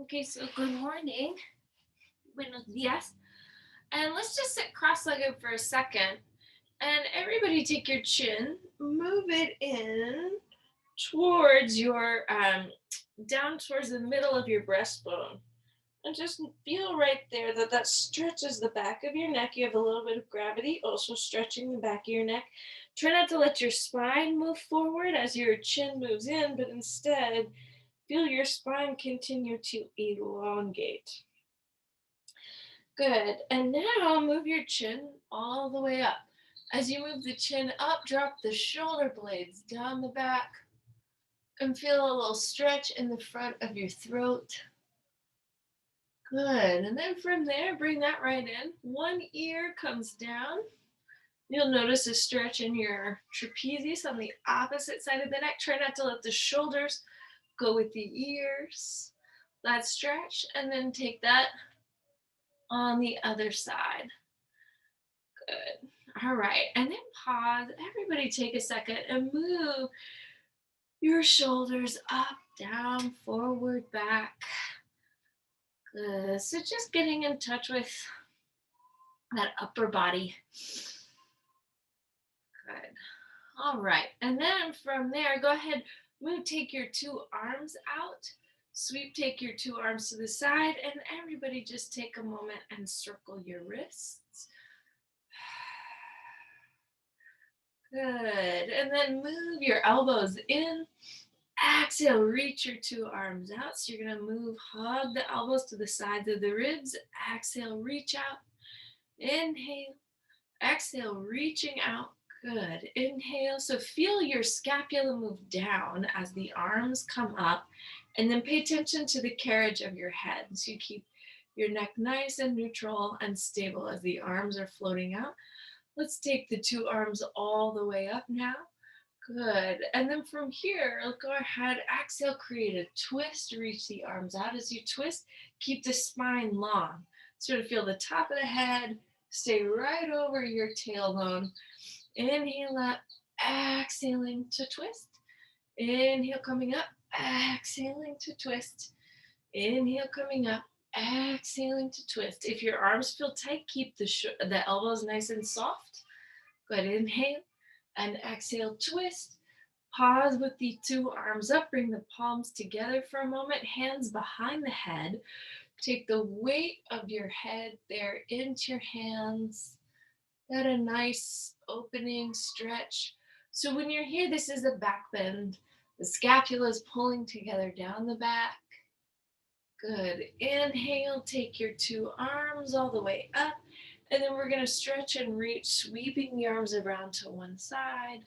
Okay, so good morning. Buenos dias. And let's just sit cross-legged for a second. And everybody take your chin, move it in towards your, down towards the middle of your breastbone. And just feel right there that that stretches the back of your neck. You have a little bit of gravity, also stretching the back of your neck. Try not to let your spine move forward as your chin moves in, but instead feel your spine continue to elongate. Good. And now move your chin all the way up. As you move the chin up, drop the shoulder blades down the back and feel a little stretch in the front of your throat. Good. And then from there, bring that right in. One ear comes down. You'll notice a stretch in your trapezius on the opposite side of the neck. Try not to let the shoulders go with the ears. That stretch, and then take that on the other side. Good. All right. And then pause. Everybody take a second and move your shoulders up, down, forward, back. Good. So just getting in touch with that upper body. Good. All right. And then from there, go ahead, move, take your two arms out. Sweep, take your two arms to the side, and everybody just take a moment and circle your wrists. Good. And then move your elbows in. Exhale, reach your two arms out. So you're going to move, hug the elbows to the sides of the ribs. Exhale, reach out. Inhale. Exhale, reaching out. Good. Inhale. So feel your scapula move down as the arms come up. And then pay attention to the carriage of your head. So you keep your neck nice and neutral and stable as the arms are floating out. Let's take the two arms all the way up now. Good. And then from here, go ahead, exhale, create a twist, reach the arms out as you twist. Keep the spine long. Sort of feel the top of the head, stay right over your tailbone. Inhale up, exhaling to twist. Inhale coming up, exhaling to twist. Inhale coming up, exhaling to twist. If your arms feel tight, keep the elbows nice and soft. Good. Inhale and exhale, twist. Pause with the two arms up. Bring the palms together for a moment. Hands behind the head. Take the weight of your head there into your hands. Get a nice opening stretch. So when you're here, this is a back bend. The scapula is pulling together down the back. Good. Inhale, take your two arms all the way up. And then we're going to stretch and reach, sweeping the arms around to one side.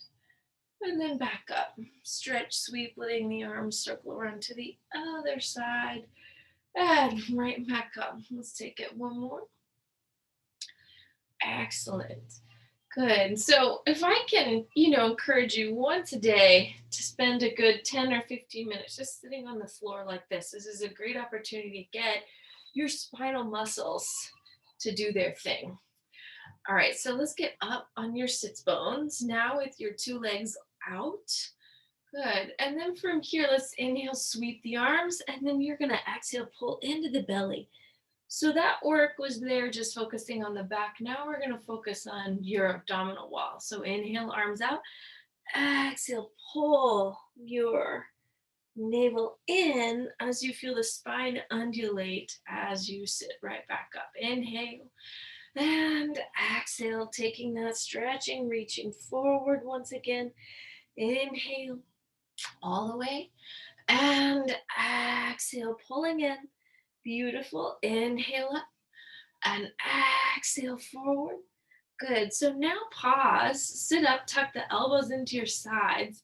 And then back up. Stretch, sweep, letting the arms circle around to the other side. And right back up. Let's take it one more. Excellent. Good. So if I can, encourage you once a day to spend a good 10 or 15 minutes just sitting on the floor like this is a great opportunity to get your spinal muscles to do their thing. All right, so let's get up on your sits bones now with your two legs out. Good. And then from here, let's inhale, sweep the arms, and then you're going to exhale, pull into the belly. So that work was there just focusing on the back. Now we're going to focus on your abdominal wall. So inhale, arms out. Exhale, pull your navel in as you feel the spine undulate as you sit right back up. Inhale and exhale, taking that stretching, reaching forward once again. Inhale all the way and exhale, pulling in. Beautiful. Inhale up and exhale forward. Good. So now pause, sit up, tuck the elbows into your sides.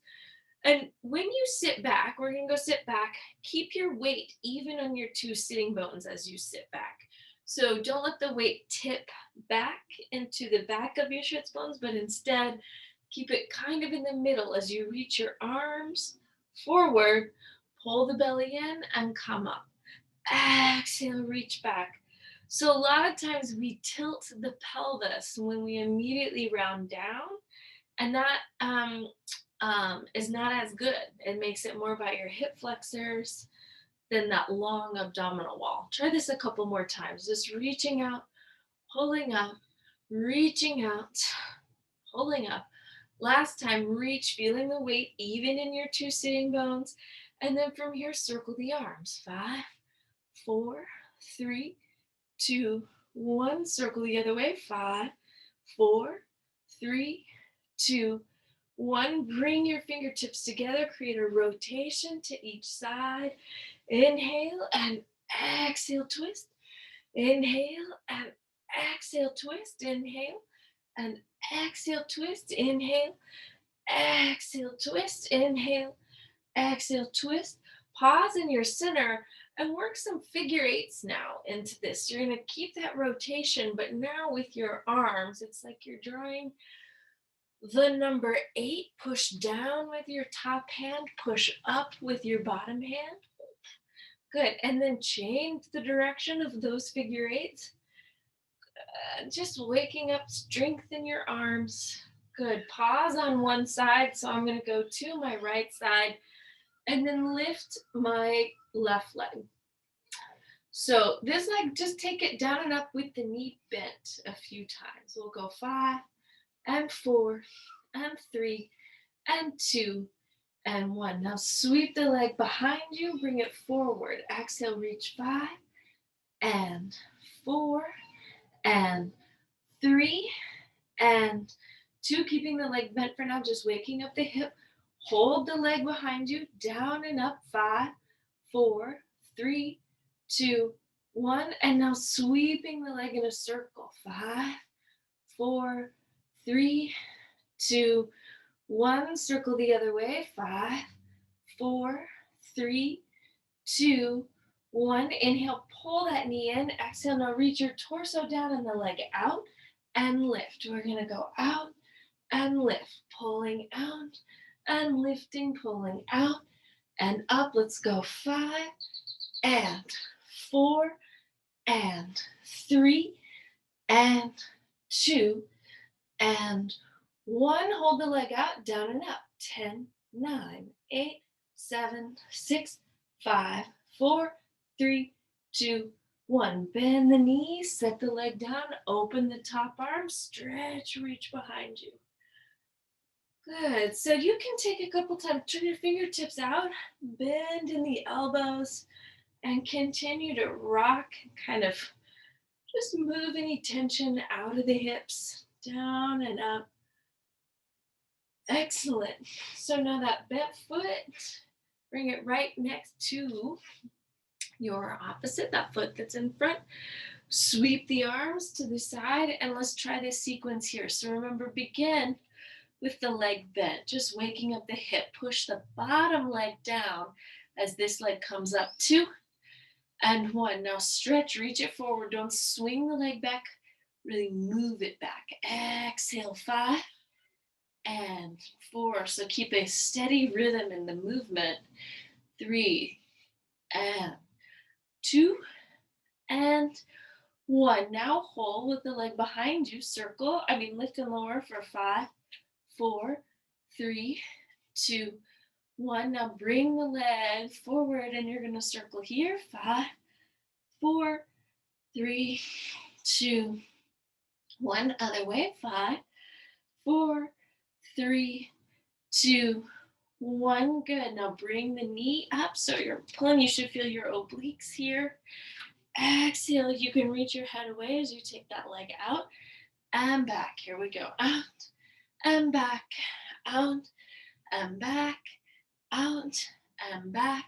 And when you sit back, we're going to go sit back. Keep your weight even on your two sitting bones as you sit back. So don't let the weight tip back into the back of your sits bones, but instead keep it kind of in the middle as you reach your arms forward, pull the belly in, and come up. Exhale, reach back. So a lot of times we tilt the pelvis when we immediately round down, and that is not as good. It makes it more about your hip flexors. than that long abdominal wall. Try this a couple more times. Just reaching out, pulling up, reaching out, pulling up. Last time, reach, feeling the weight even in your two sitting bones. And then from here, circle the arms. 5, 4, 3, 2, 1. Circle the other way. 5, 4, 3, 2, 1. Bring your fingertips together. Create a rotation to each side. Inhale and exhale, twist. Inhale and exhale, twist. Inhale and exhale, twist. Inhale, exhale, twist. Inhale, exhale, twist. Pause in your center and work some figure eights now into this. You're going to keep that rotation, but now with your arms, it's like you're drawing the number 8. Push down with your top hand, push up with your bottom hand. Good. And then change the direction of those figure eights. Just waking up strength in your arms. Good. Pause on one side. So I'm going to go to my right side and then lift my left leg. So this leg, just take it down and up with the knee bent a few times. We'll go 5 and 4 and 3 and 2 and 1. Now sweep the leg behind you, bring it forward. Exhale, reach 5 and 4 and 3 and 2. Keeping the leg bent for now, just waking up the hip. Hold the leg behind you, down and up. 5, 4, 3, 2, 1. And now sweeping the leg in a circle. 5, 4, 3, 2, 1. Circle the other way. 5, 4, 3, 2, 1. Inhale, pull that knee in. Exhale, now reach your torso down and the leg out and lift. We're going to go out and lift, pulling out and lifting, pulling out and up. Let's go 5 and 4 and 3 and 2 and 1. Hold the leg out, down and up. 10, 9, 8, 7, 6, 5, 4, 3, 2, 1. Bend the knees, set the leg down, open the top arm, stretch, reach behind you. Good. So you can take a couple times, turn your fingertips out, bend in the elbows, and continue to rock, kind of just move any tension out of the hips, down and up. Excellent. So now that bent foot, bring it right next to your opposite, that foot that's in front. Sweep the arms to the side, and let's try this sequence here. So remember, begin with the leg bent, just waking up the hip. Push the bottom leg down as this leg comes up. 2 and 1. Now stretch, reach it forward. Don't swing the leg back. Really move it back. Exhale, 5 and 4. So keep a steady rhythm in the movement. 3 and 2 and 1. Now hold with the leg behind you. Lift and lower for 5, 4, 3, 2, 1. Now bring the leg forward and you're going to circle here. 5, 4, 3, 2, 1. Other way. 5, 4, 3, 2, 1. Good. Now bring the knee up. So you're pulling. You should feel your obliques here. Exhale. You can reach your head away as you take that leg out and back. Here we go. Out and back, out and back, out and back,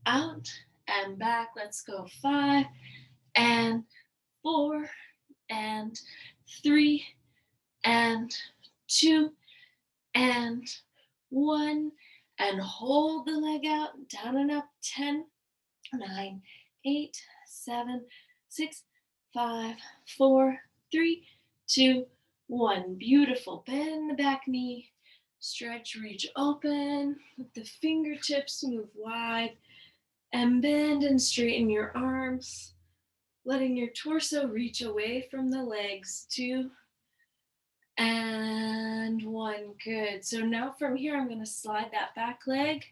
out and back. Let's go 5 and 4 and 3 and 2 and 1. And hold the leg out, down and up. 10, 9, 8, 7, 6, 5, 4, 3, 2, 1. Beautiful. Bend the back knee. Stretch, reach open. Let the fingertips move wide. And bend and straighten your arms. Letting your torso reach away from the legs. 2 and 1. Good. So now from here, I'm going to slide that back leg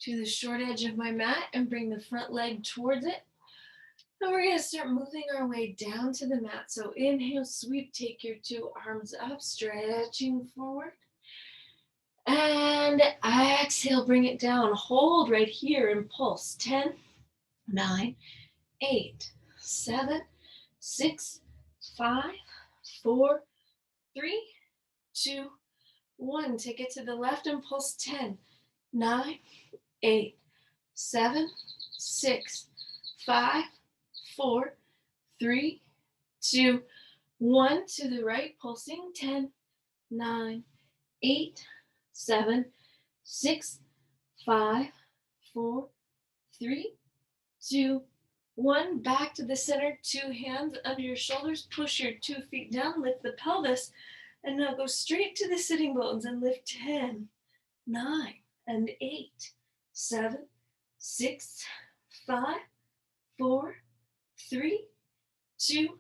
to the short edge of my mat and bring the front leg towards it. And we're going to start moving our way down to the mat. So inhale, sweep, take your two arms up, stretching forward. And exhale, bring it down. Hold right here and pulse. 10, 9, 8, 7, 6, 5, 4, 3, 2, 1. Take it to the left and pulse. 10, 9, 8, 7, 6, 5, 4, 3, 2, 1. To the right, pulsing. 10, 9, 8, 7, 6, 5, 4, 3, 2, 1. Back to the center. Two hands under your shoulders. Push your 2 feet down. Lift the pelvis. And now go straight to the sitting bones and lift. 10, 9, and 8, 7, 6, 5, 4, 3, 2,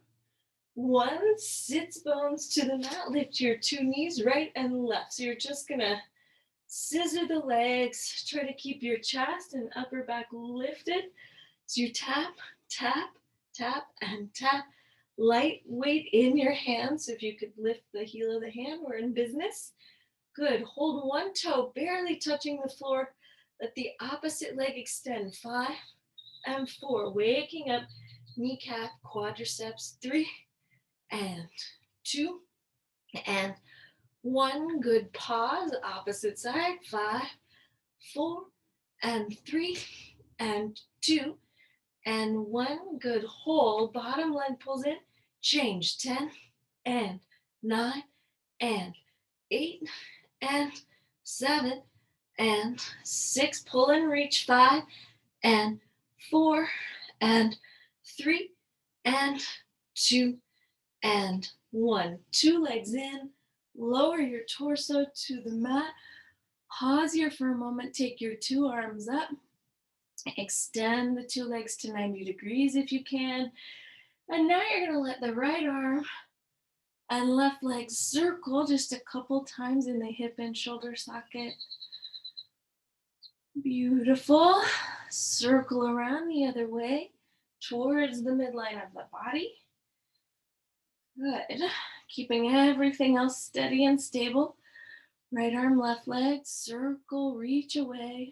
1. Sits bones to the mat. Lift your 2 knees right and left. So you're just going to scissor the legs. Try to keep your chest and upper back lifted. So you tap, tap, tap, and tap. Light weight in your hands. So if you could lift the heel of the hand, we're in business. Good. Hold one toe barely touching the floor. Let the opposite leg extend. 5 and 4. Waking up. Kneecap, quadriceps. 3 and 2 and 1. Good. Pause. Opposite side. 5, 4 and 3 and 2 and 1. Good. Hold. Bottom leg pulls in. Change. 10 and 9 and 8 and 7 and 6. Pull and reach. 5 and 4 and 3 and 2 and 1. 2 legs in. Lower your torso to the mat. Pause here for a moment. Take your 2 arms up. Extend the 2 legs to 90 degrees if you can. And now you're going to let the right arm and left leg circle just a couple times in the hip and shoulder socket. Beautiful. Circle around the other way towards the midline of the body. Good. Keeping everything else steady and stable. Right arm, left leg, circle, reach away.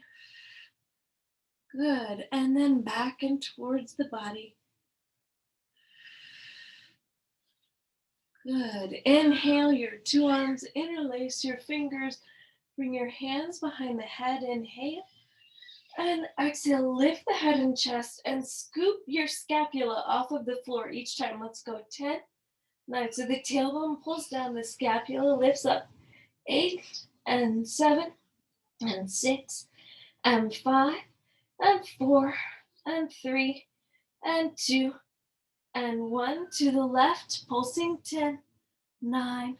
Good. And then back and towards the body. Good. Inhale, your 2 arms, interlace your fingers. Bring your hands behind the head. Inhale. And exhale, lift the head and chest and scoop your scapula off of the floor each time. Let's go. 10, 9. So the tailbone pulls down, the scapula lifts up. 8 and 7 and 6 and 5 and 4 and 3 and 2 and 1. To the left, pulsing. 10, 9,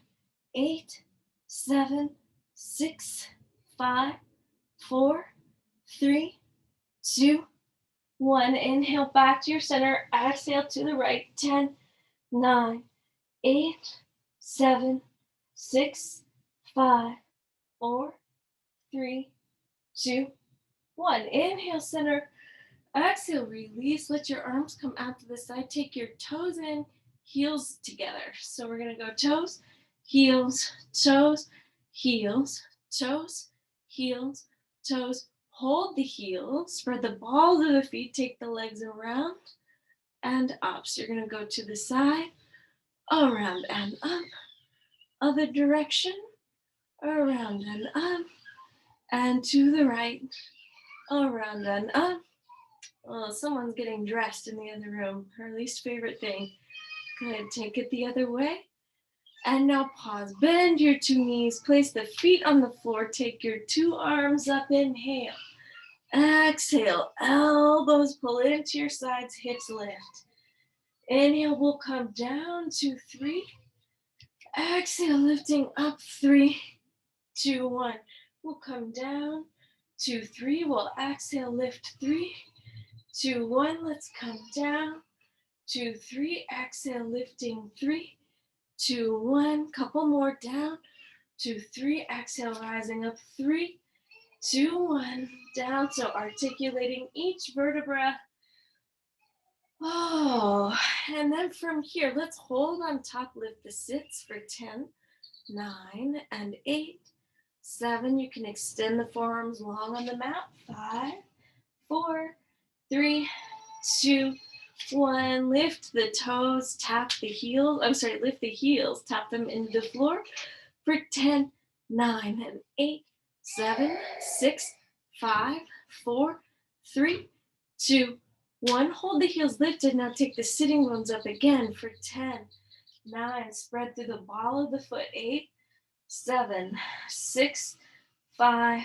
8, 7, 6, 5, 4, 3, 2, 1. Inhale back to your center. Exhale to the right. 10, 9, 8, 7, 6, 5, 4, 3, 2, 1. Inhale, center. Exhale, release. Let your arms come out to the side. Take your toes in, heels together. So we're going to go toes, heels, toes, heels, toes, heels, toes. Hold the heels. Spread the balls of the feet. Take the legs around and up. So you're going to go to the side, around and up. Other direction, around and up. And to the right, around and up. Oh, someone's getting dressed in the other room. Her least favorite thing. Good. Take it the other way. And now pause. Bend your 2 knees. Place the feet on the floor. Take your 2 arms up. Inhale. Exhale. Elbows pull into your sides. Hips lift. Inhale. We'll come down to 3. Exhale. Lifting up. 3, 2, 1. We'll come down to 3. We'll exhale. Lift. 3, 2, 1. Let's come down. 2, 3. Exhale, lifting. 3, 2, 1. Couple more down. 2, 3. Exhale, rising up. 3, 2, 1, down. So articulating each vertebra. Oh, and then from here, let's hold on top, lift the sits for 10, 9, and 8, 7. You can extend the forearms long on the mat. 5, 4, 3, 2, 1. Lift the toes, tap the heels. I'm sorry, lift the heels, tap them into the floor for 10, 9, and 8, 7, 6, 5, 4, 3, 2, 1. Hold the heels lifted. Now take the sitting bones up again for 10, 9. Spread through the ball of the foot. 8, 7, 6, 5,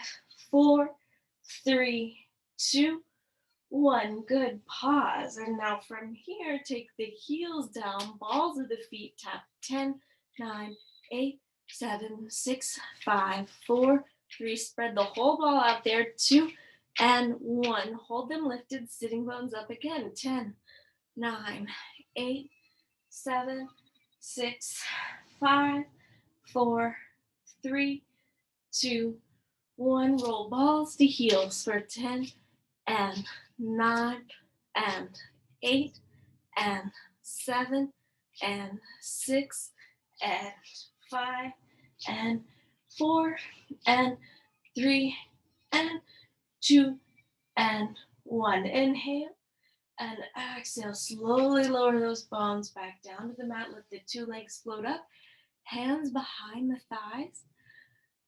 4, 3, 2, 1. Good. Pause. And now from here, take the heels down, balls of the feet, tap 10, 9, 8, 7, 6, 5, 4, 3. Spread the whole ball out there. 2 and 1. Hold them lifted, sitting bones up again. 10, 9, 8, 7, 6, 5, 4, 3, 2, 1. Roll balls to heels for 10 and 9 and 8 and 7 and 6 and 5 and 4 and 3 and 2 and 1. Inhale and exhale. Slowly lower those bones back down to the mat. Let the two legs float up. Hands behind the thighs.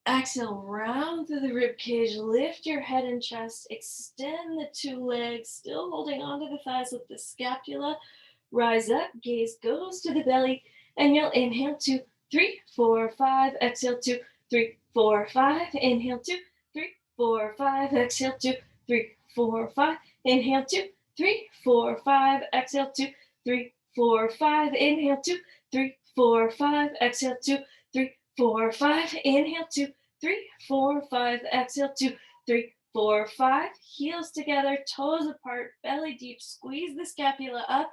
Exhale, round through the rib cage. Lift your head and chest. Extend the two legs, still holding onto the thighs with the scapula. Rise up, gaze goes to the belly, and you'll inhale 2, 3, 4, 5. Exhale 2, 3, 4, 5. Inhale 2, 3, 4, 5. Exhale 2, 3, 4, 5. Inhale 2, 3, 4, 5. Exhale 2, 3, 4, 5. Inhale 2, 3, 4, 5. Exhale 2, 3, 4, 5. Inhale 2, 3, 4, 5. Exhale 2, 3, 4, 5. Heels together, toes apart, belly deep. Squeeze the scapula up.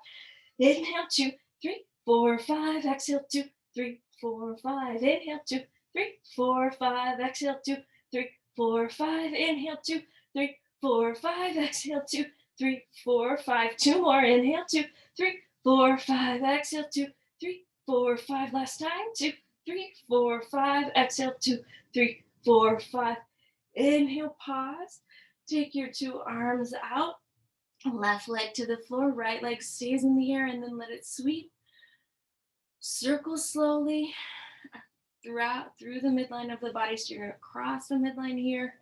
Inhale 2, 3, 4, 5. Exhale 2, 3, 4, 5. Inhale 2, 3, 4, 5. Exhale 2, 3, 4, 5. Inhale 2, 3, 4, 5. Exhale 2, 3, 4, 5. Two more. Inhale 2, 3, 4, 5. Exhale 2, 3, 4, 5. Last time. 2, 3, 4, 5. Exhale 2, 3, 4, 5. Inhale, pause. Take your two arms out. Left leg to the floor, right leg stays in the air, and then let it sweep. Circle slowly through the midline of the body. So you're going to cross the midline here.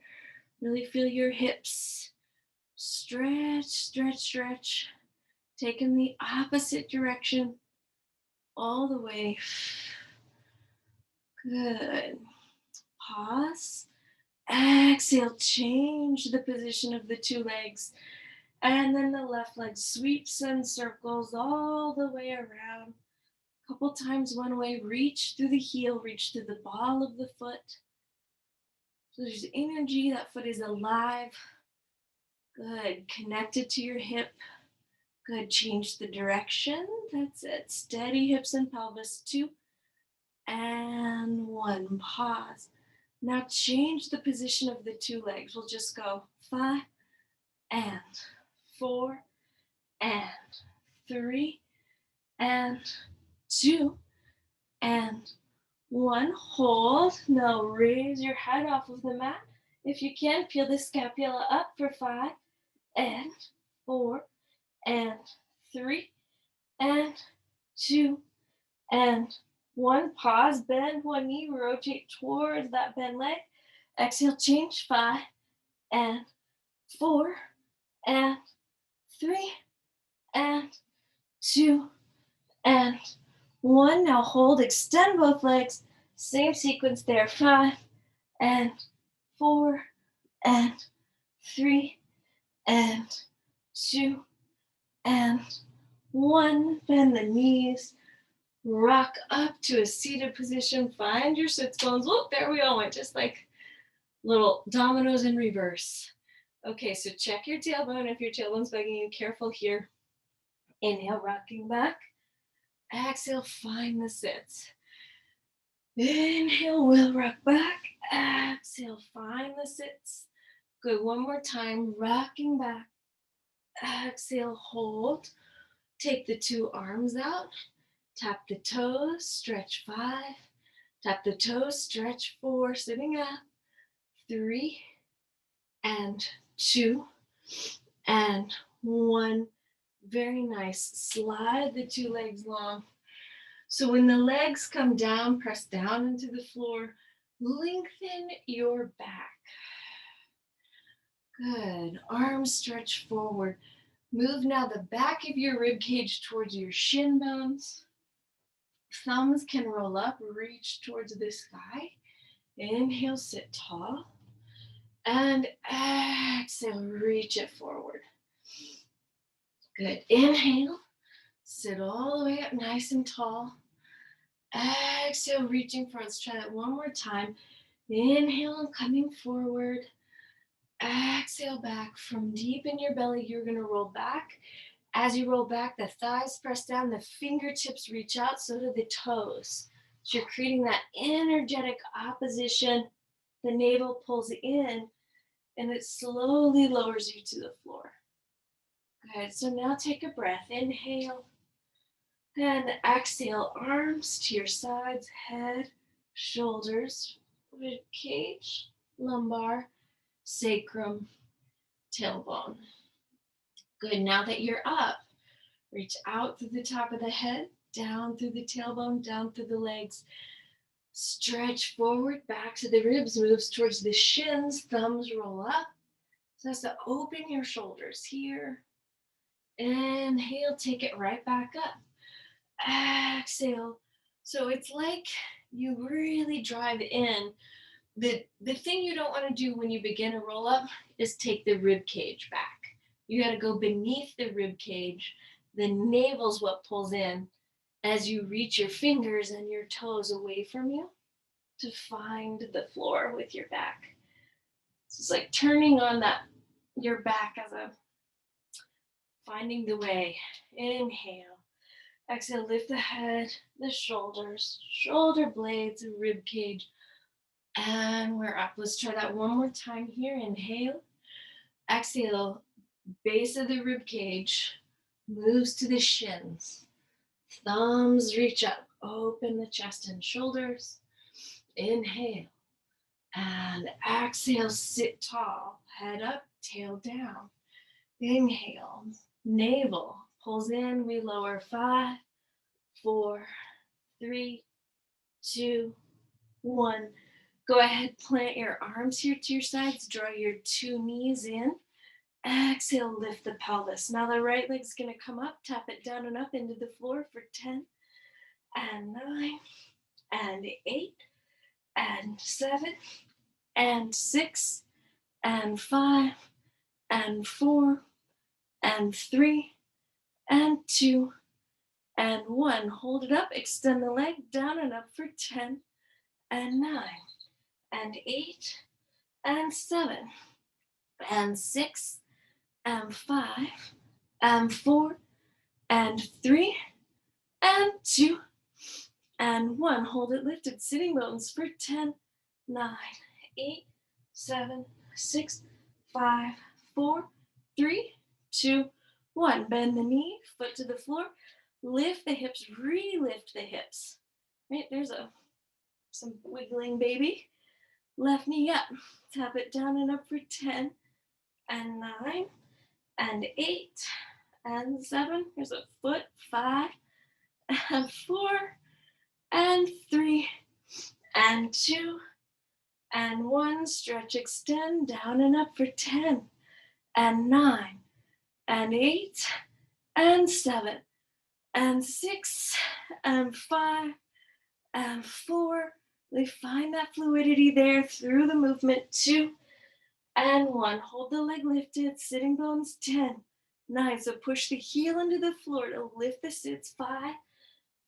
Really feel your hips. Stretch, stretch, stretch. Take in the opposite direction all the way. Good. Pause. Exhale, change the position of the two legs. And then the left leg sweeps and circles all the way around. A couple times one way, reach through the heel, reach through the ball of the foot. So there's energy, that foot is alive. Good, connected to your hip. Good, change the direction. That's it. Steady hips and pelvis. 2 and 1. Pause. Now change the position of the two legs. We'll just go 5 and 4 and 3 and 2 and 1. Hold. Now raise your head off of the mat. If you can, peel the scapula up for 5 and 4 and 3 and 2 and 1. Pause, bend one knee, rotate towards that bent leg. Exhale, change. 5 and 4 and 3 and 2 and 1. Now hold, extend both legs. Same sequence there. 5 and 4 and 3 and 2 and 1. Bend the knees. Rock up to a seated position. Find your sits bones. Look, there we go. Went just like little dominoes in reverse. Okay, so check your tailbone. If your tailbone's bugging you, careful here. Inhale, rocking back. Exhale, find the sits. Inhale, we'll rock back. Exhale, find the sits. Good, one more time, rocking back. Exhale, hold. Take the two arms out. Tap the toes, stretch 5. Tap the toes, stretch 4, sitting up. 3 and 2 and 1. Very nice. Slide the two legs long. So when the legs come down, press down into the floor. Lengthen your back. Good. Arms stretch forward. Move now the back of your rib cage towards your shin bones. Thumbs can roll up, reach towards the sky. Inhale, sit tall. And exhale, reach it forward. Good. Inhale, sit all the way up nice and tall. Exhale, reaching forward. Let's try that one more time. Inhale, coming forward. Exhale, back from deep in your belly. You're going to roll back. As you roll back, the thighs press down, the fingertips reach out, so do the toes. So you're creating that energetic opposition. The navel pulls in, and it slowly lowers you to the floor. Good. So now take a breath. Inhale. And exhale, arms to your sides, head, shoulders, rib cage, lumbar, sacrum, tailbone. Good. Now that you're up, reach out through the top of the head, down through the tailbone, down through the legs. Stretch forward, back to the ribs, moves towards the shins, thumbs roll up. So that's to open your shoulders here. Inhale, take it right back up. Exhale. So it's like you really drive in. The thing you don't want to do when you begin a roll up is take the rib cage back. You got to go beneath the rib cage. The navel's what pulls in as you reach your fingers and your toes away from you to find the floor with your back. So it's like turning on that your back as a finding the way. Inhale. Exhale, lift the head, the shoulders, shoulder blades, rib cage. And we're up. Let's try that one more time here. Inhale. Exhale, base of the rib cage moves to the shins. Thumbs reach up. Open the chest and shoulders. Inhale. And exhale, sit tall. Head up, tail down. Inhale. Navel pulls in. We lower 5, 4, 3, 2, 1. Go ahead, plant your arms here to your sides. Draw your two knees in. Exhale, lift the pelvis. Now the right leg's going to come up. Tap it down and up into the floor for 10 and 9 and 8 and 7 and 6 and 5 and 4 and 3 and 2 and 1. Hold it up. Extend the leg down and up for 10 and 9 and 8 and 7 and 6 and 5 and 4 and 3 and 2 and 1. Hold it lifted. Sitting bones for 10, 9, 8, 7, 6, 5, 4, 3, 2, 1. Bend the knee, foot to the floor. Lift the hips, re-lift the hips. Right, there's some wiggling baby. Left knee up. Tap it down and up for 10 and 9 and 8 and 7. Here's a foot. 5 and 4 and 3 and 2 and 1. Stretch, extend, down and up for 10 and 9 and 8 and 7 and 6 and 5 and 4. They find that fluidity there through the movement. 2 and 1. Hold the leg lifted. Sitting bones 10, 9. So push the heel into the floor to lift the sits. 5,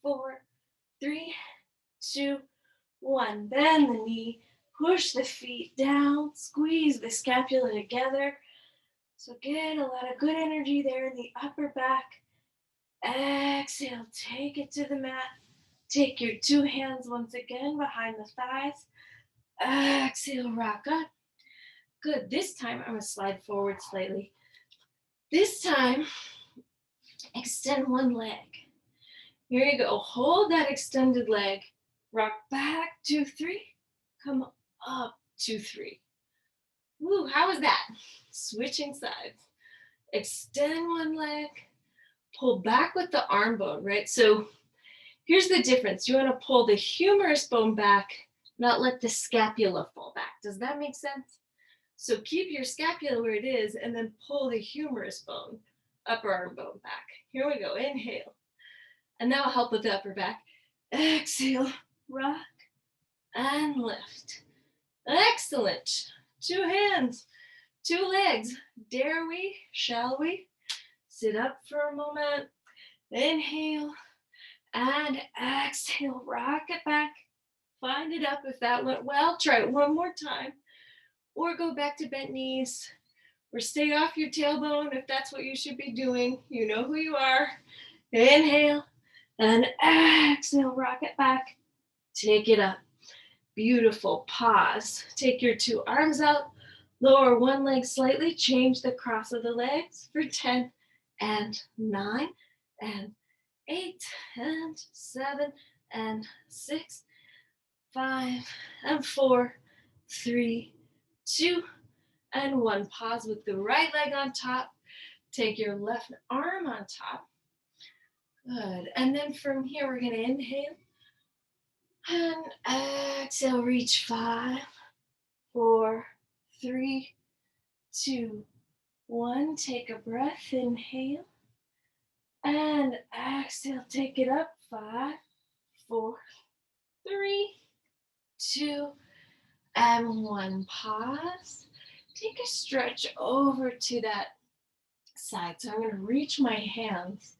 4, 3, 2, 1. Bend the knee. Push the feet down. Squeeze the scapula together. So get a lot of good energy there in the upper back. Exhale. Take it to the mat. Take your two hands once again behind the thighs. Exhale, rock up. Good. This time, I'm going to slide forward slightly. This time, extend one leg. Here you go. Hold that extended leg. Rock back, 2, 3. Come up, 2, 3. Woo, how was that? Switching sides. Extend one leg. Pull back with the arm bone, right? So here's the difference. You want to pull the humerus bone back, not let the scapula fall back. Does that make sense? So keep your scapula where it is and then pull the humerus bone, upper arm bone back. Here we go. Inhale. And that will help with the upper back. Exhale, rock and lift. Excellent. 2 hands, 2 legs. Dare we? Shall we? Sit up for a moment. Inhale and exhale. Rock it back. Find it up if that went well. Try it one more time. Or go back to bent knees. Or stay off your tailbone if that's what you should be doing. You know who you are. Inhale and exhale. Rock it back. Take it up. Beautiful. Pause. Take your 2 arms out. Lower one leg slightly. Change the cross of the legs for 10 and 9 and 8 and 7 and 6, 5 and 4, 3, 2 and 1. Pause with the right leg on top. Take your left arm on top. Good. And then from here, we're going to inhale and exhale. Reach 5, 4, 3, 2, 1. Take a breath. Inhale and exhale. Take it up. 5, 4, 3, 2, and 1. Pause. Take a stretch over to that side. So I'm going to reach my hands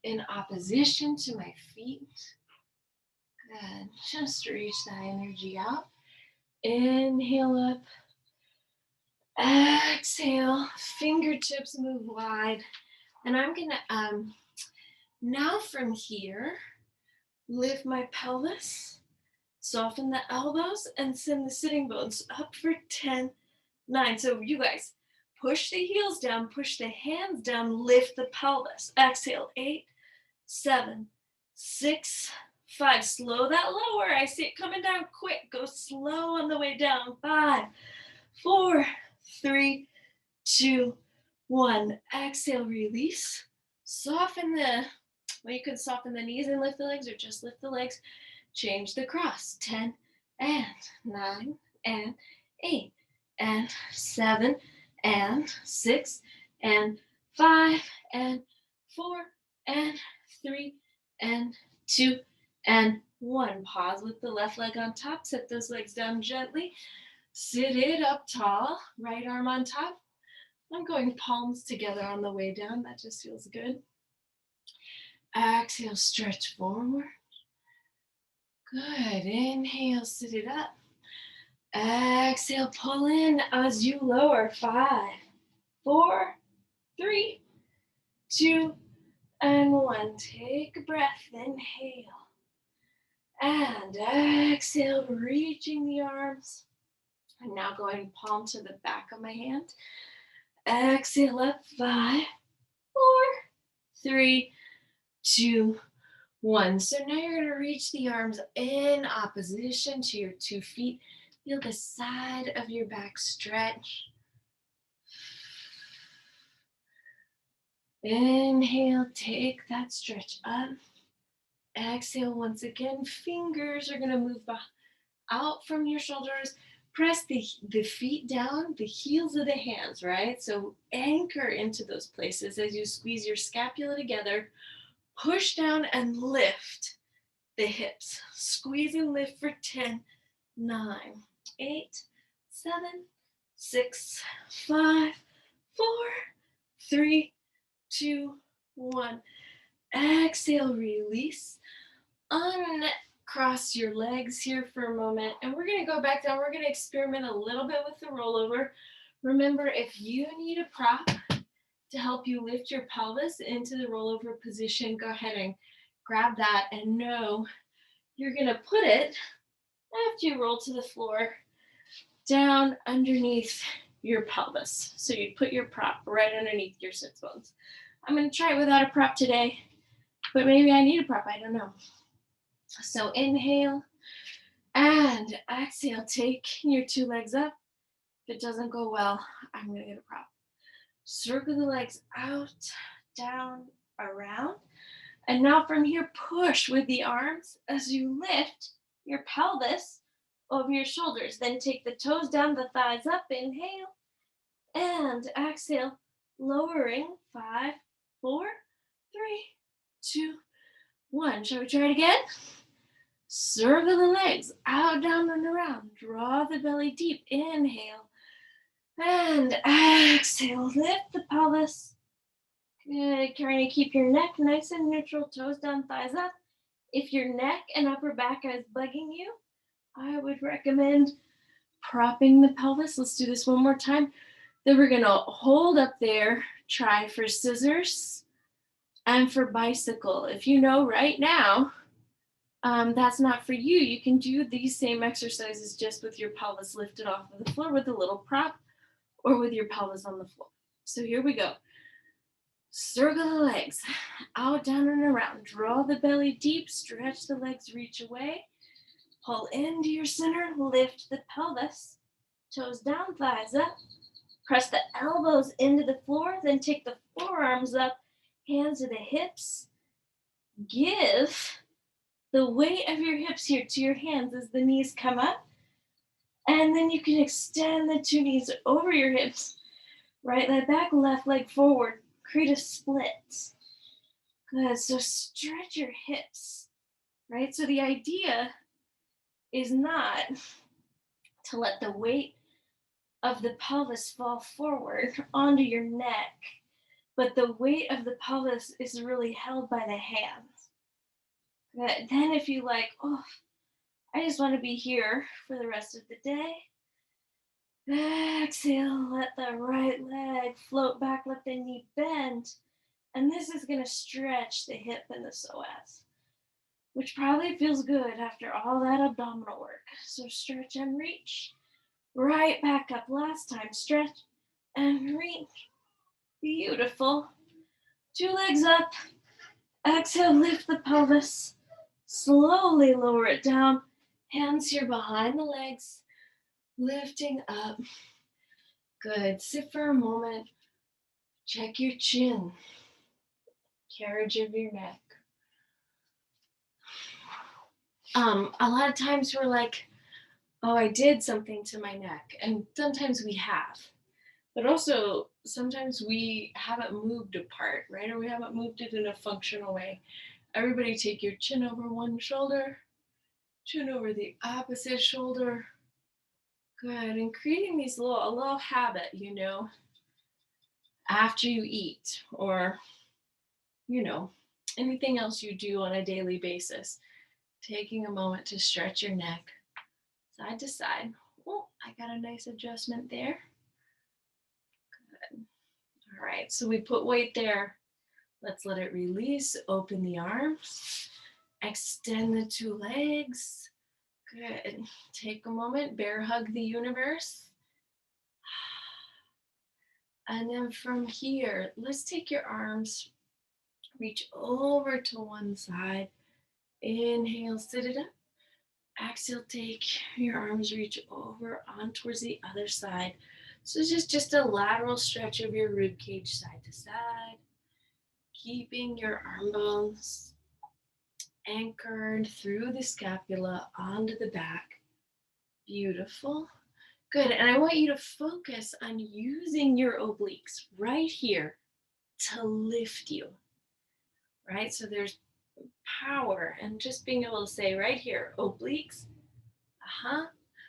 in opposition to my feet. Good. Just reach that energy out. Inhale up. Exhale. Fingertips move wide. And I'm going to, now from here, lift my pelvis, soften the elbows, and send the sitting bones up for 10, 9. So you guys, push the heels down, push the hands down, lift the pelvis. Exhale, 8, 7, 6, 5. Slow that lower. I see it coming down quick. Go slow on the way down. 5, 4, 3, 2, 1. Exhale, release. Soften the, well, you can soften the knees and lift the legs, or just lift the legs. Change the cross. 10 and 9 and 8 and 7 and 6 and 5 and 4 and 3 and 2 and 1. Pause with the left leg on top. Set those legs down gently. Sit it up tall. Right arm on top. I'm going palms together on the way down. That just feels good. Exhale, stretch forward. Good. Inhale, sit it up. Exhale, pull in as you lower. 5, 4, 3, 2, and 1. Take a breath. Inhale. And exhale, reaching the arms. I'm now going palm to the back of my hand. Exhale up. 5, 4, 3, 2, 1. So now you're going to reach the arms in opposition to your 2 feet. Feel the side of your back stretch. Inhale, take that stretch up. Exhale once again. Fingers are going to move out from your shoulders. Press the feet down, the heels of the hands, right? So anchor into those places as you squeeze your scapula together. Push down and lift the hips. Squeeze and lift for 10, 9, 8, 7, 6, 5, 4, 3, 2, 1. Exhale, release. Uncross your legs here for a moment. And we're going to go back down. We're going to experiment a little bit with the rollover. Remember, if you need a prop to help you lift your pelvis into the rollover position, go ahead and grab that, and know you're going to put it, after you roll to the floor, down underneath your pelvis. So you put your prop right underneath your sits bones. I'm going to try it without a prop today, but maybe I need a prop, I don't know. So inhale and exhale, take your two legs up. If it doesn't go well, I'm going to get a prop. Circle the legs out, down, around. And now from here, push with the arms as you lift your pelvis over your shoulders. Then take the toes down, the thighs up. Inhale and exhale, lowering. 5, 4, 3, 2, 1. Shall we try it again? Circle the legs out, down, and around. Draw the belly deep. Inhale and exhale. Lift the pelvis. Good. Trying to keep your neck nice and neutral. Toes down, thighs up. If your neck and upper back is bugging you, I would recommend propping the pelvis. Let's do this one more time. Then we're going to hold up there. Try for scissors and for bicycle. If you know right now that's not for you, you can do these same exercises just with your pelvis lifted off of the floor with a little prop or with your pelvis on the floor. So here we go. Circle the legs out, down, and around. Draw the belly deep. Stretch the legs, reach away. Pull into your center. Lift the pelvis. Toes down, thighs up. Press the elbows into the floor. Then take the forearms up. Hands to the hips. Give the weight of your hips here to your hands as the knees come up. And then you can extend the two knees over your hips. Right leg back, left leg forward. Create a split. Good. So stretch your hips. Right? So the idea is not to let the weight of the pelvis fall forward onto your neck, but the weight of the pelvis is really held by the hands. Good. Then if you like, oh, I just want to be here for the rest of the day. Exhale, let the right leg float back, let the knee bend. And this is going to stretch the hip and the psoas, which probably feels good after all that abdominal work. So stretch and reach. Right back up. Last time. Stretch and reach. Beautiful. Two legs up. Exhale, lift the pelvis. Slowly lower it down. Hands here behind the legs. Lifting up. Good. Sit for a moment. Check your chin. Carriage of your neck. A lot of times we're like, oh, I did something to my neck. And sometimes we have. But also, sometimes we haven't moved a part, right? Or we haven't moved it in a functional way. Everybody take your chin over one shoulder, chin over the opposite shoulder. Good. And creating these a little habit, after you eat or, anything else you do on a daily basis. Taking a moment to stretch your neck side to side. Oh, I got a nice adjustment there. Good. All right, so we put weight there. Let's let it release. Open the arms. Extend the two legs. Good. Take a moment. Bear hug the universe. And then from here, let's take your arms. Reach over to one side. Inhale, sit it up. Exhale, take your arms, reach over on towards the other side. So this is just a lateral stretch of your rib cage side to side. Keeping your arm bones anchored through the scapula onto the back. Beautiful. Good. And I want you to focus on using your obliques right here to lift you. Right? So there's power and just being able to say right here, obliques.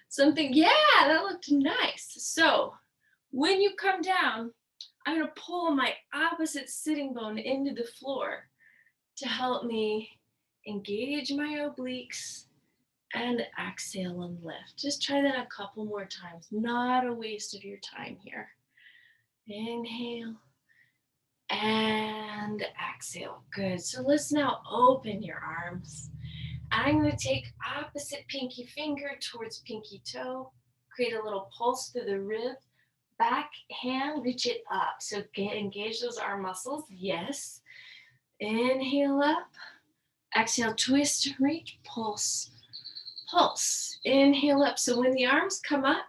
Something, yeah, that looked nice. So when you come down, I'm going to pull my opposite sitting bone into the floor to help me engage my obliques and exhale and lift. Just try that a couple more times. Not a waste of your time here. Inhale and exhale. Good. So let's now open your arms. I'm going to take opposite pinky finger towards pinky toe. Create a little pulse through the rib. back hand, reach it up. So engage those arm muscles. Yes. Inhale up. Exhale, twist, reach, pulse, pulse. Inhale up. So when the arms come up,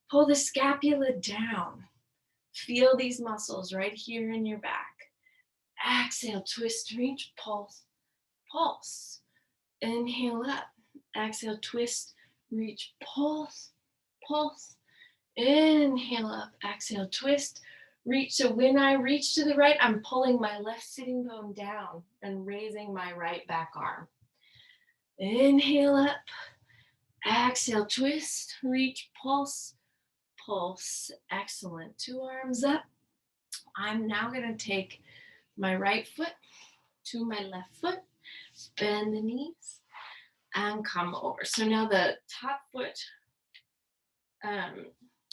pull the scapula down. Feel these muscles right here in your back. Exhale, twist, reach, pulse, pulse. Inhale up. Exhale, twist, reach, pulse, pulse. Inhale up. Exhale, twist, reach. So when I reach to the right, I'm pulling my left sitting bone down and raising my right back arm. Inhale up. Exhale, twist, reach, pulse, pulse. Excellent. Two arms up. I'm now going to take my right foot to my left foot, bend the knees, and come over. So now the top foot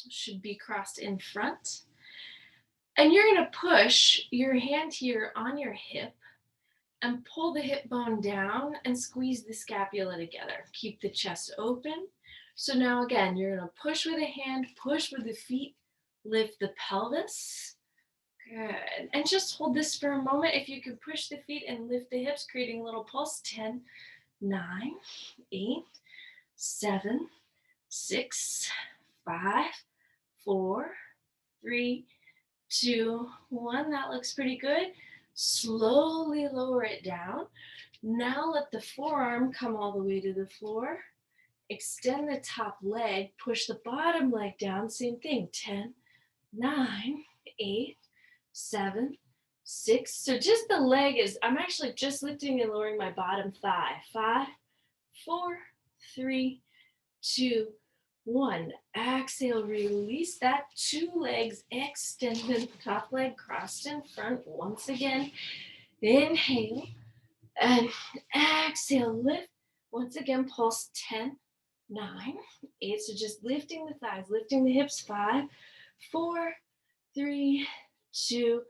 should be crossed in front. And you're going to push your hand here on your hip and pull the hip bone down and squeeze the scapula together. Keep the chest open. So now again, you're going to push with a hand, push with the feet, lift the pelvis. Good. And just hold this for a moment. If you can push the feet and lift the hips, creating a little pulse. 10, 9, 8, 7, 6, 5, 4, 3, 2, 1. That looks pretty good. Slowly lower it down. Now let the forearm come all the way to the floor. Extend the top leg, push the bottom leg down. Same thing. 10, 9, 8, 7, 6. So just the leg is, I'm actually just lifting and lowering my bottom thigh. 5, 4, 3, 2, 1. Exhale, release that. Two legs extended, top leg crossed in front. Once again, inhale and exhale, lift. Once again, pulse. 10, 9, 8. So just lifting the thighs, lifting the hips. 5, 4, 3, 2,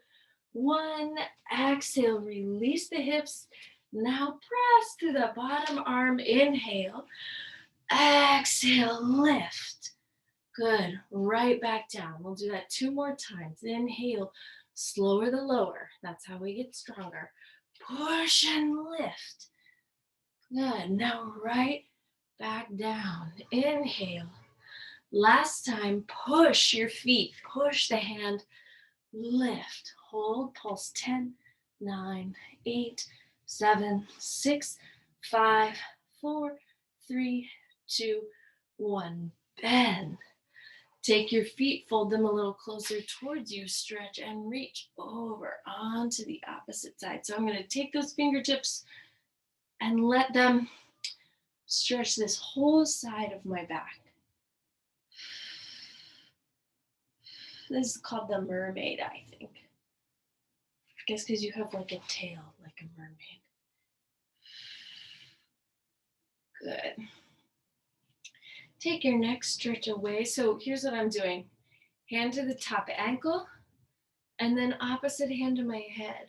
1. Exhale, release the hips. Now press to the bottom arm. Inhale. Exhale, lift. Good. Right back down. We'll do that 2 more times. Inhale, slower the lower. That's how we get stronger. Push and lift. Good. Now right back down. Inhale. Last time, push your feet. Push the hand. Lift. Hold. Pulse. 10, 9, 8, 7, 6, 5, 4, 3, 2, 1. Bend. Take your feet, fold them a little closer towards you, stretch and reach over onto the opposite side. So I'm going to take those fingertips and let them stretch this whole side of my back. This is called the mermaid, I think. I guess because you have like a tail, like a mermaid. Good. Take your neck, stretch away. So here's what I'm doing. Hand to the top ankle, and then opposite hand to my head.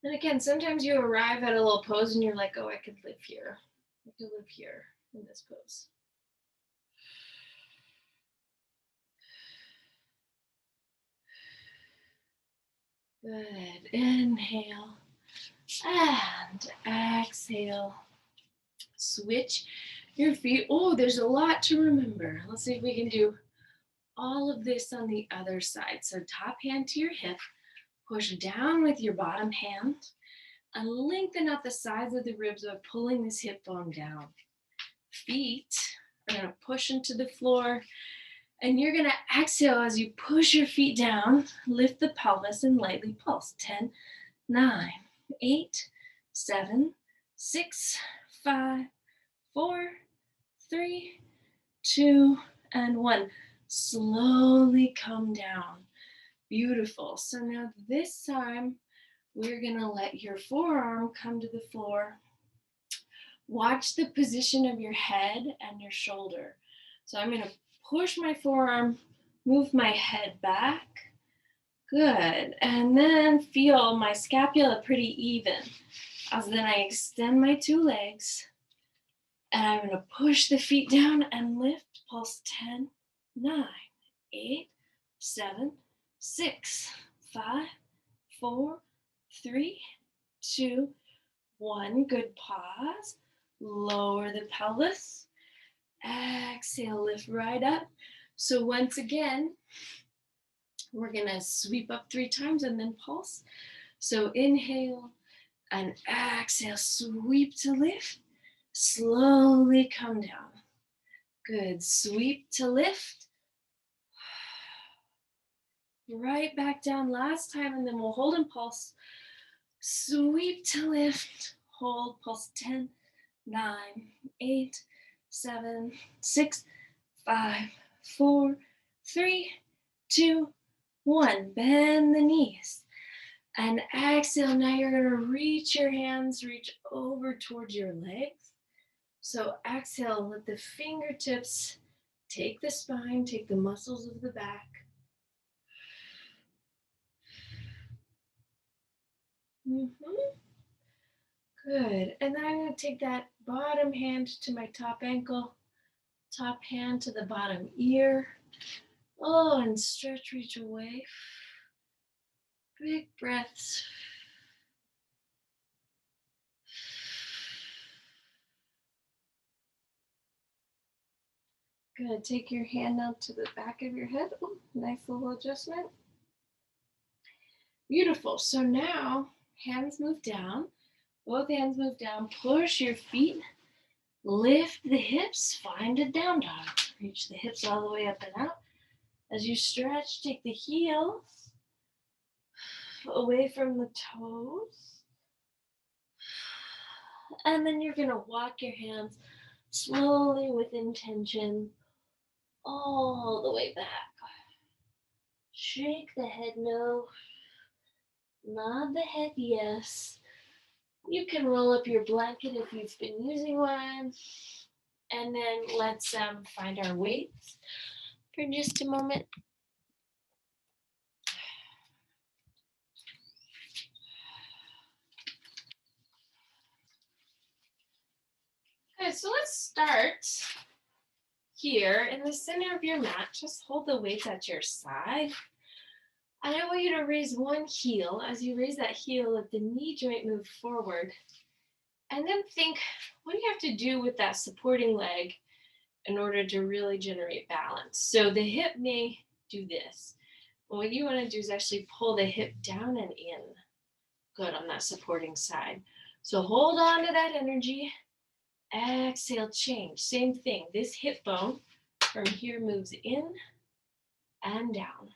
And again, sometimes you arrive at a little pose and you're like, oh, I could live here. I could live here in this pose. Good. Inhale and exhale. Switch your feet. Oh, there's a lot to remember. Let's see if we can do all of this on the other side. So top hand to your hip, push down with your bottom hand, and lengthen out the sides of the ribs by pulling this hip bone down. Feet are going to push into the floor, and you're going to exhale as you push your feet down, lift the pelvis and lightly pulse. 10, 9, 8, 7, 6, 5, 4, 3, 2, and 1. Slowly come down. Beautiful. So now this time, we're going to let your forearm come to the floor. Watch the position of your head and your shoulder. So I'm going to push my forearm, move my head back. Good. And then feel my scapula pretty even. As then I extend my 2 legs. And I'm going to push the feet down and lift. Pulse. 10, 9, 8, 7, 6, 5, 4, 3, 2, 1. Good. Pause. Lower the pelvis. Exhale, lift right up. So once again, we're gonna sweep up 3 times and then pulse. So inhale and exhale, sweep to lift. Slowly come down. Good. Sweep to lift. Right back down last time, and then we'll hold and pulse. Sweep to lift. Hold, pulse. 10, 9, 8, 7, 6, 5, 4, 3, 2, 1. Bend the knees. And exhale. Now you're going to reach your hands, reach over towards your legs. So exhale, let the fingertips take the spine, take the muscles of the back. Good. And then I'm going to take that bottom hand to my top ankle, top hand to the bottom ear. Oh, and stretch, reach away. Big breaths. Good. Take your hand out to the back of your head. Ooh, nice little adjustment. Beautiful. So now hands move down. Both hands move down. Push your feet. Lift the hips. Find a down dog. Reach the hips all the way up and out. As you stretch, take the heels away from the toes. And then you're going to walk your hands slowly with intention all the way back. Shake the head no. Nod the head yes. You can roll up your blanket if you've been using one. And then let's find our weights for just a moment. Okay, so let's start here in the center of your mat. Just hold the weights at your side. And I want you to raise one heel. As you raise that heel, let the knee joint move forward. And then think, what do you have to do with that supporting leg in order to really generate balance? So the hip may do this. But what you want to do is actually pull the hip down and in. Good, on that supporting side. So hold on to that energy. Exhale, change. Same thing. This hip bone from here moves in and down.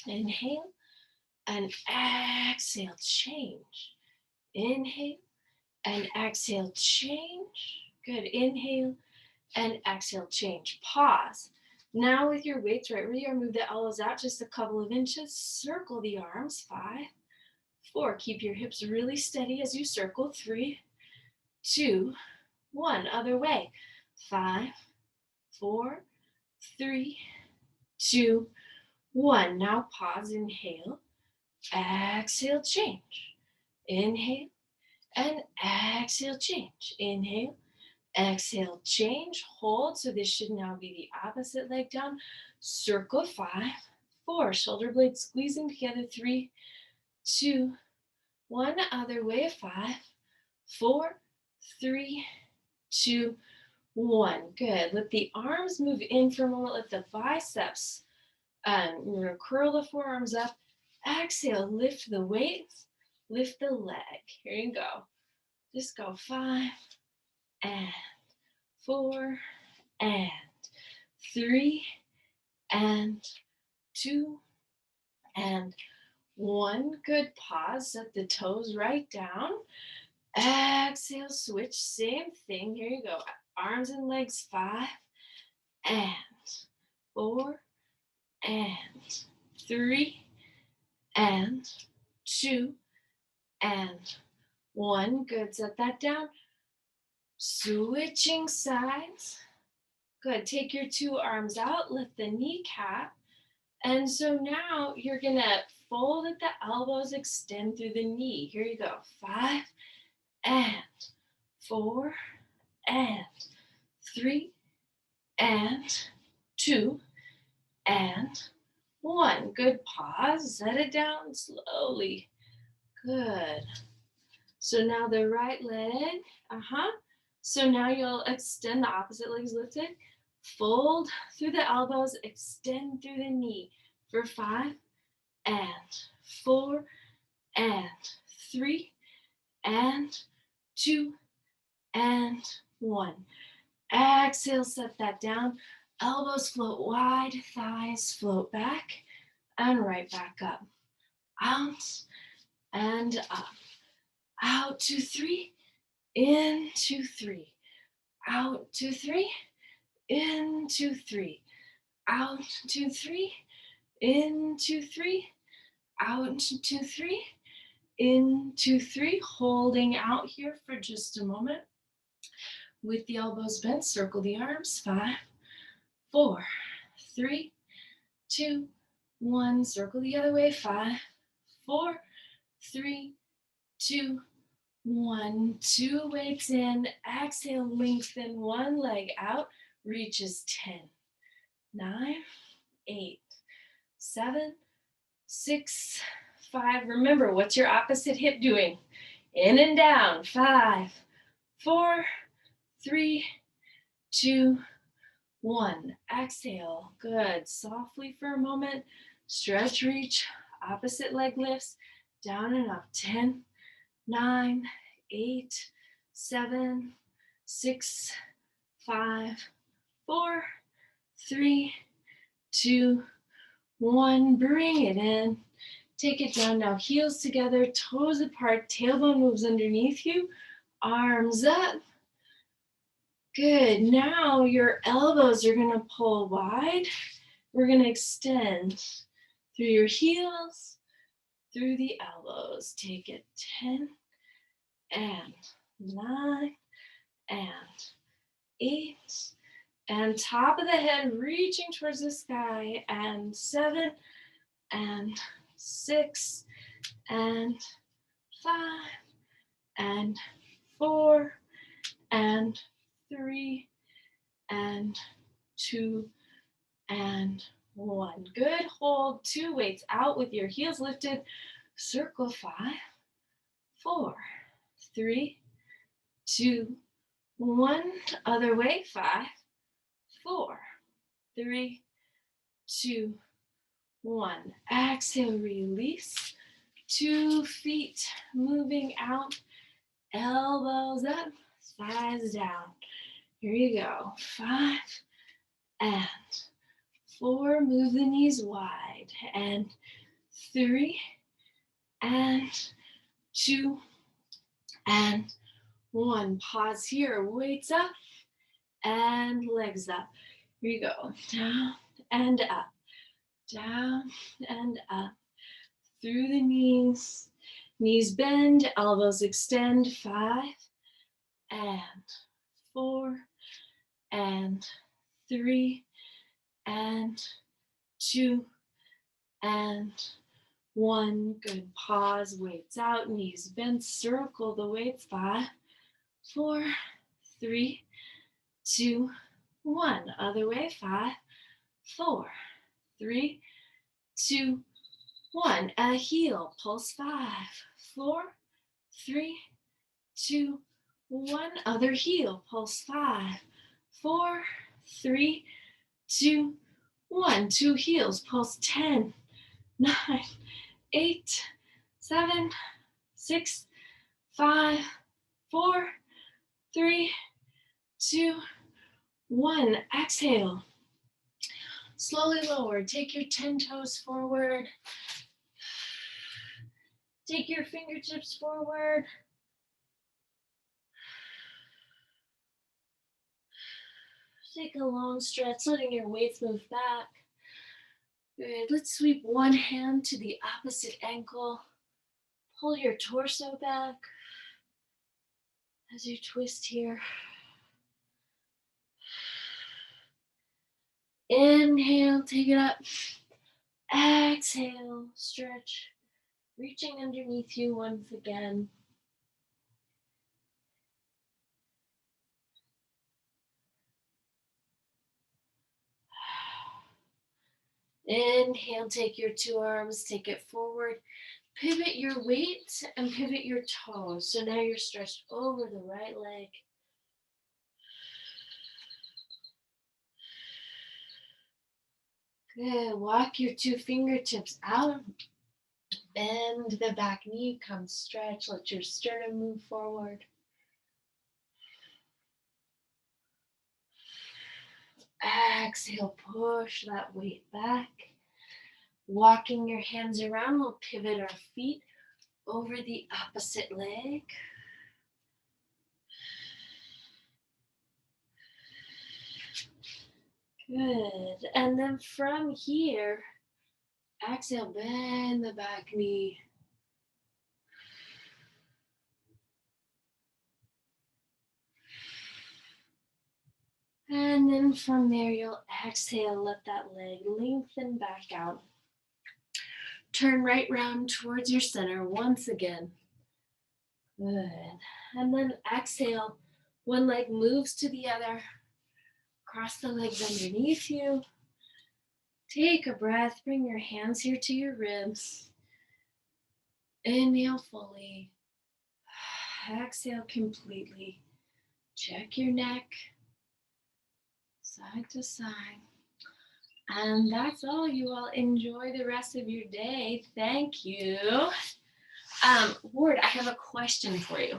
Inhale and exhale, change. Inhale and exhale, change. Good. Inhale and exhale, change. Pause. Now with your weights right where you are, move the elbows out just a couple of inches. Circle the arms. 5, 4. Keep your hips really steady as you circle. 3, 2, 1. Other way. 5, 4, 3, 2, 1. Now pause. Inhale. Exhale, change. Inhale and exhale, change. Inhale, exhale, change. Hold. So this should now be the opposite leg down. Circle. 5, 4. Shoulder blades squeezing together. 3, 2, 1. Other way. 5, 4, 3, 2, 1. Good. Let the arms move in for a moment. Let the biceps, you're going to curl the forearms up. Exhale, lift the weights, lift the leg. Here you go. Just go. 5 and 4 and 3 and 2 and 1. Good. Pause. Set the toes right down. Exhale, switch. Same thing. Here you go. Arms and legs. 5 and 4 and 3 and 2 and 1. Good. Set that down. Switching sides. Good. Take your 2 arms out. Lift the kneecap. And so now you're going to fold at the elbows, extend through the knee. Here you go. 5 and 4 and 3 and 2 and 1. Good. Pause. Set it down slowly. Good. So now the right leg. So now you'll extend the opposite leg's lifted. Fold through the elbows. Extend through the knee for 5 and 4 and 3 and 2 and 1. Exhale, set that down. Elbows float wide, thighs float back and right back up. Out and up. Out to 3, into 3. Out to 3, into 3. Out to 3, into 3. Out to 3, into 3. Holding out here for just a moment. With the elbows bent, circle the arms. 5, 4, 3, 2, 1. Circle the other way. 5, 4, 3, 2, 1. 2 weights in. Exhale, lengthen one leg out. Reaches 10, 9, 8, 7, 6, 5. Remember, what's your opposite hip doing? In and down. 5, 4, 3, 2, 1. Exhale. Good. Softly for a moment. Stretch, reach. Opposite leg lifts. Down and up. 10, 9, 8, 7, 6, 5, 4, 3, 2, 1. Bring it in. Take it down now. Heels together, toes apart, tailbone moves underneath you. Arms up. Good. Now your elbows are going to pull wide. We're going to extend through your heels, through the elbows. Take it 10 and 9 and 8 and top of the head reaching towards the sky and 7 and 6 and 5 and 4 and 3 and 2 and 1. Good. Hold 2 weights out with your heels lifted. Circle 5, 4, 3, 2, 1. Other way. 5, 4, 3, 2, 1. Exhale, release. 2 feet moving out. Elbows up, thighs down. Here you go. 5 and 4. Move the knees wide. And 3 and 2 and 1. Pause here. Weights up and legs up. Here you go. Down and up. Down and up. Through the knees. Knees bend, elbows extend. 5 and 4 and 3 and 2 and 1. Good. Pause. Weights out. Knees bent. Circle the weights. 5, 4, 3, 2, 1. Other way. 5, 4, 3, 2, 1. A heel. Pulse. 5, 4, 3, 2, 1. Other heel. Pulse. 5, 4, 3, 2, 1. 2 heels. Pulse. 10, 9, 8, 7, 6, 5, 4, 3, 2, 1. Exhale. Slowly lower. Take your 10 toes forward. Take your fingertips forward. Take a long stretch, letting your weights move back. Good. Let's sweep one hand to the opposite ankle. Pull your torso back as you twist here. Inhale, take it up. Exhale, stretch. Reaching underneath you once again. Inhale, take your two arms, take it forward. Pivot your weight and pivot your toes. So now you're stretched over the right leg. Good. Walk your two fingertips out. Bend the back knee, come stretch. Let your sternum move forward. Exhale, push that weight back. Walking your hands around, we'll pivot our feet over the opposite leg. Good. And then from here, exhale, bend the back knee. And then from there, you'll exhale, let that leg lengthen back out. Turn right round towards your center once again. Good. And then exhale, one leg moves to the other. Cross the legs underneath you. Take a breath, bring your hands here to your ribs. Inhale fully. Exhale completely. Check your neck, side to side. And that's all. You all enjoy the rest of your day. Thank you. Ward, I have a question for you.